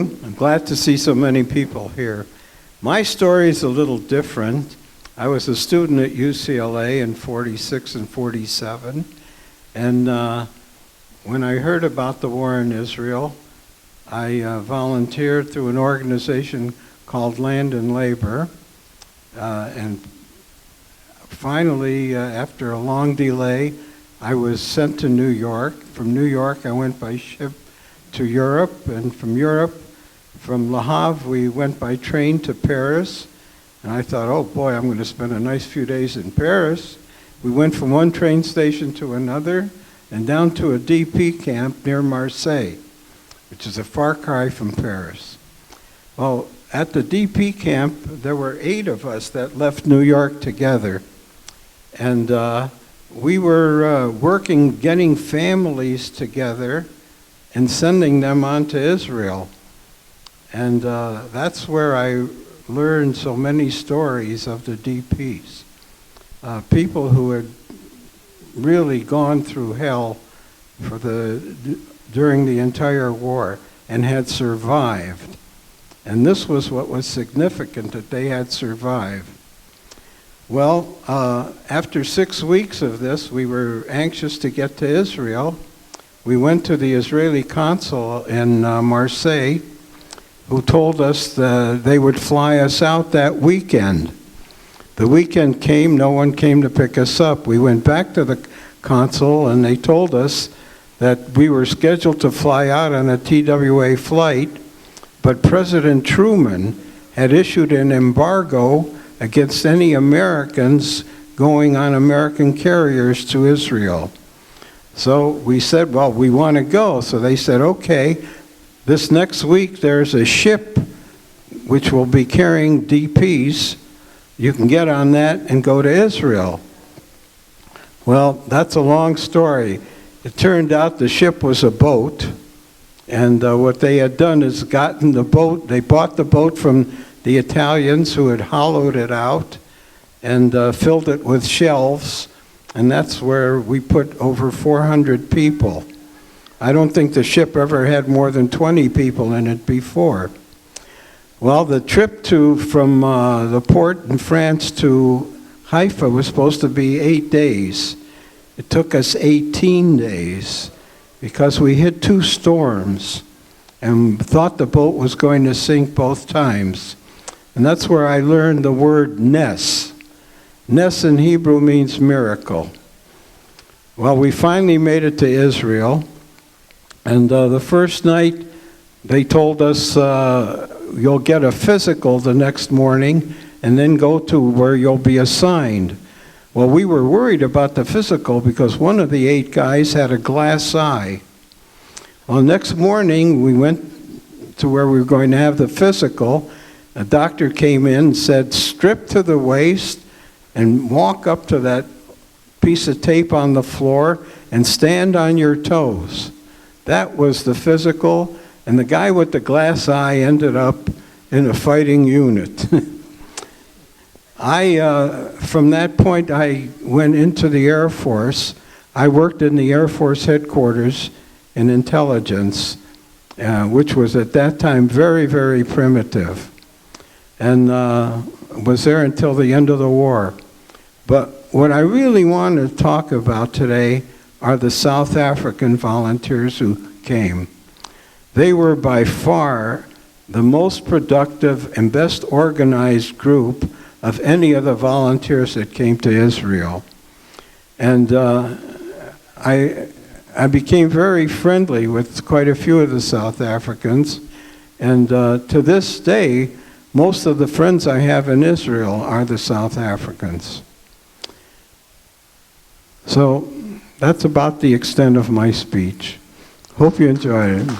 I'm glad to see so many people here. My story is a little different. I was a student at UCLA in 46 and 47, and when I heard about the war in Israel, I volunteered through an organization called Land and Labor, and finally, after a long delay, I was sent to New York. From New York, I went by ship to Europe, and from Europe, from Le Havre, we went by train to Paris. And I thought, oh boy, I'm going to spend a nice few days in Paris. We went from one train station to another and down to a DP camp near Marseille, which is a far cry from Paris. Well, at the DP camp, there were 8 of us that left New York together. And we were working, getting families together and sending them on to Israel. And that's where I learned so many stories of the DPs. People who had really gone through hell during the entire war and had survived. And this was what was significant, that they had survived. Well, after 6 weeks of this, we were anxious to get to Israel. We went to the Israeli consul in Marseille, who told us that they would fly us out that weekend. The weekend came, no one came to pick us up. We went back to the consul, and they told us that we were scheduled to fly out on a TWA flight, but President Truman had issued an embargo against any Americans going on American carriers to Israel. So we said, well, we want to go. So they said, okay, this next week there's a ship which will be carrying DPs. You can get on that and go to Israel. Well, that's a long story. It turned out the ship was a boat, and what they had done is gotten the boat, they bought the boat from the Italians who had hollowed it out and filled it with shelves, and that's where we put over 400 people. I don't think the ship ever had more than 20 people in it before. Well, the trip from the port in France to Haifa was supposed to be 8 days. It took us 18 days because we hit 2 storms and thought the boat was going to sink both times. And that's where I learned the word nes. Nes in Hebrew means miracle. Well, we finally made it to Israel. And the first night, they told us, you'll get a physical the next morning and then go to where you'll be assigned. Well, we were worried about the physical because one of the 8 guys had a glass eye. Well, next morning, we went to where we were going to have the physical. A doctor came in and said, strip to the waist and walk up to that piece of tape on the floor and stand on your toes. That was the physical, and the guy with the glass eye ended up in a fighting unit. From that point, I went into the Air Force. I worked in the Air Force headquarters in intelligence, which was at that time very, very primitive, and was there until the end of the war. But what I really want to talk about today are the South African volunteers who came. They were by far the most productive and best organized group of any of the volunteers that came to Israel. And I became very friendly with quite a few of the South Africans. And to this day, most of the friends I have in Israel are the South Africans. So that's about the extent of my speech. Hope you enjoyed it.